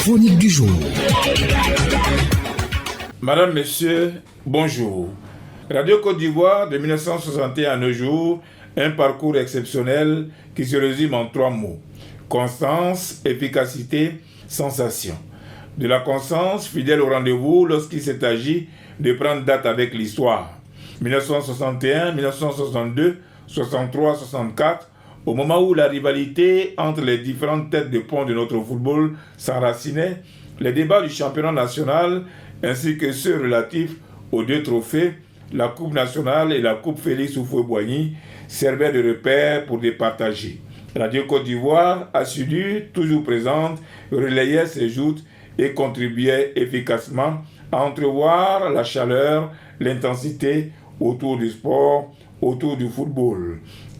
chronique du jour. Madame, Monsieur, bonjour. Radio Côte d'Ivoire de 1961 à nos jours, un parcours exceptionnel qui se résume en 3 mots. Constance, efficacité, sensation. De la constance, fidèle au rendez-vous lorsqu'il s'est agi de prendre date avec l'histoire. 1961, 1962, 63, 64, au moment où la rivalité entre les différentes têtes de pont de notre football s'enracinait, les débats du championnat national ainsi que ceux relatifs aux 2 trophées, la Coupe nationale et la Coupe Félix Houphouët-Boigny, servaient de repères pour départager. Radio Côte d'Ivoire, assidue, toujours présente, relayait ses joutes et contribuait efficacement à entrevoir la chaleur, l'intensité autour du sport, autour du football.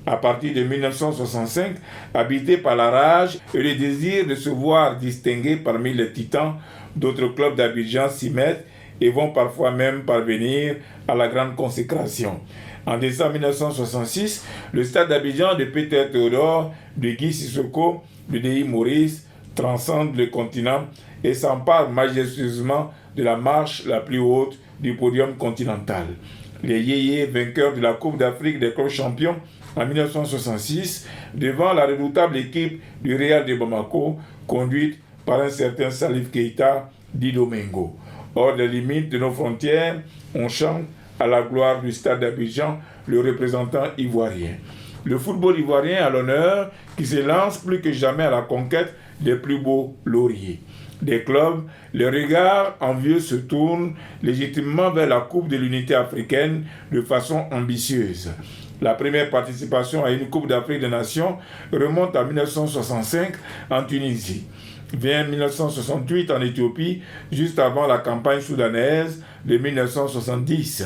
À partir de 1965, habité par la rage et le désir de se voir distingué parmi les titans, d'autres clubs d'Abidjan s'y mettent et vont parfois même parvenir à la grande consécration. En décembre 1966, le stade d'Abidjan de Peter Théodore, de Guy Sissoko, de Denis Maurice transcende le continent et s'empare majestueusement de la marche la plus haute du podium continental. Les Yéyés, vainqueurs de la Coupe d'Afrique des clubs champions en 1966, devant la redoutable équipe du Real de Bamako, conduite par un certain Salif Keita, dit Domingo. Hors des limites de nos frontières, on chante à la gloire du stade d'Abidjan le représentant ivoirien. Le football ivoirien a l'honneur qui se lance plus que jamais à la conquête des plus beaux lauriers. Des clubs, les regards envieux se tournent légitimement vers la Coupe de l'unité africaine de façon ambitieuse. La première participation à une Coupe d'Afrique des Nations remonte à 1965 en Tunisie. Vient 1968 en Éthiopie, juste avant la campagne soudanaise de 1970.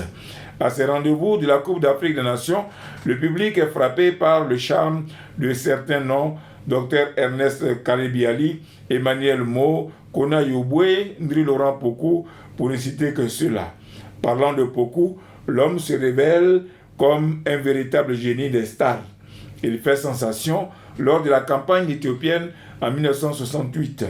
À ces rendez-vous de la Coupe d'Afrique des Nations, le public est frappé par le charme de certains noms, Dr Ernest Kalebiali, Emmanuel Mo, Kona Yoboué, Ndri Laurent Pokou, pour ne citer que ceux-là. Parlant de Pokou, l'homme se révèle comme un véritable génie des stars. Il fait sensation lors de la campagne éthiopienne en 1968.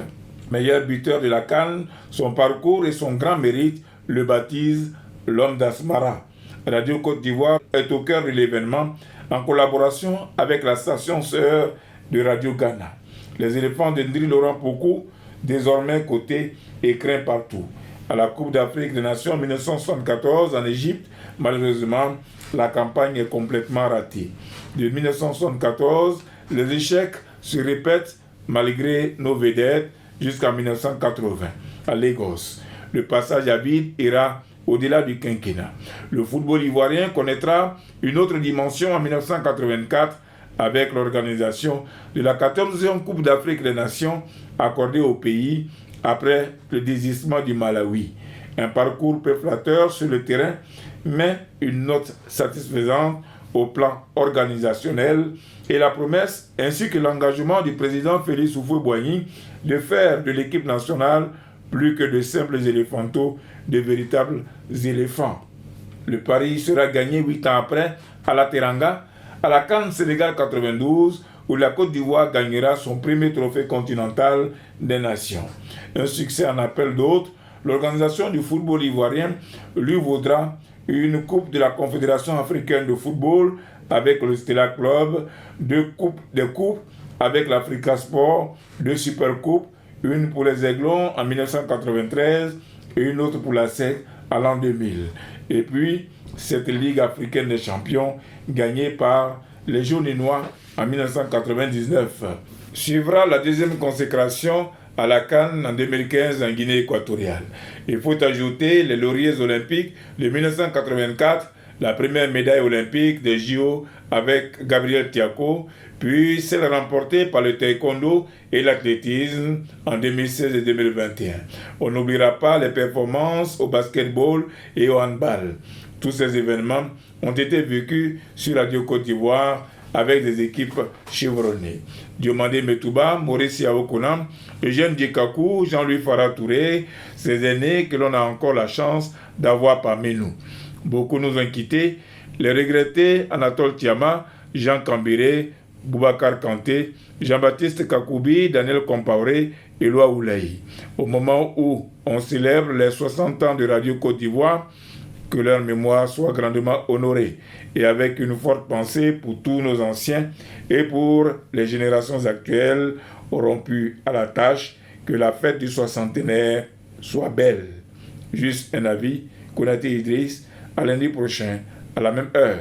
Meilleur buteur de la CAN, son parcours et son grand mérite le baptisent l'homme d'Asmara. Radio Côte d'Ivoire est au cœur de l'événement en collaboration avec la station sœur de Radio Ghana. Les éléphants de Ndri Laurent Pokou, désormais cotés et craints partout. À la Coupe d'Afrique des Nations 1974 en Égypte, malheureusement, la campagne est complètement ratée. De 1974, les échecs se répètent malgré nos vedettes jusqu'en 1980 à Lagos. Le passage à vide ira au-delà du quinquennat. Le football ivoirien connaîtra une autre dimension en 1984 avec l'organisation de la 14e Coupe d'Afrique des Nations accordée au pays après le désistement du Malawi. Un parcours peu flatteur sur le terrain, mais une note satisfaisante au plan organisationnel et la promesse ainsi que l'engagement du président Félix Houphouët-Boigny de faire de l'équipe nationale plus que de simples éléphantos, de véritables éléphants. Le pari sera gagné 8 ans après à la Teranga, à la CAN Sénégal 92, où la Côte d'Ivoire gagnera son premier trophée continental des nations. Un succès en appel d'autres, l'organisation du football ivoirien lui vaudra une coupe de la Confédération africaine de football avec le Stella Club, des coupes avec l'Africa Sport, 2 Supercoupes, une pour les Aiglons en 1993 et une autre pour la SEC à l'an 2000. Et puis, cette Ligue africaine des champions gagnée par les Jaunes et Noirs en 1999. Suivra la deuxième consécration à la CAN en 2015 en Guinée équatoriale. Il faut ajouter les lauriers olympiques de 1984, la première médaille olympique des JO avec Gabriel Tiako, puis celle remportée par le taekwondo et l'athlétisme en 2016 et 2021. On n'oubliera pas les performances au basketball et au handball. Tous ces événements ont été vécus sur Radio Côte d'Ivoire avec des équipes chevronnées. Diomandé Metouba, Maurice Yaokonam, Eugène Djekakou, Jean-Louis Farah Touré, ces aînés que l'on a encore la chance d'avoir parmi nous. Beaucoup nous ont quittés, les regrettés Anatole Tiama, Jean Cambiré, Boubacar Kanté, Jean-Baptiste Kakoubi, Daniel Compaoré et Loa Oulay. Au moment où on célèbre les 60 ans de Radio Côte d'Ivoire, que leur mémoire soit grandement honorée et avec une forte pensée pour tous nos anciens et pour les générations actuelles rompues à la tâche, que la fête du soixantenaire soit belle. Juste un avis, Konaté Idriss, à lundi prochain, à la même heure.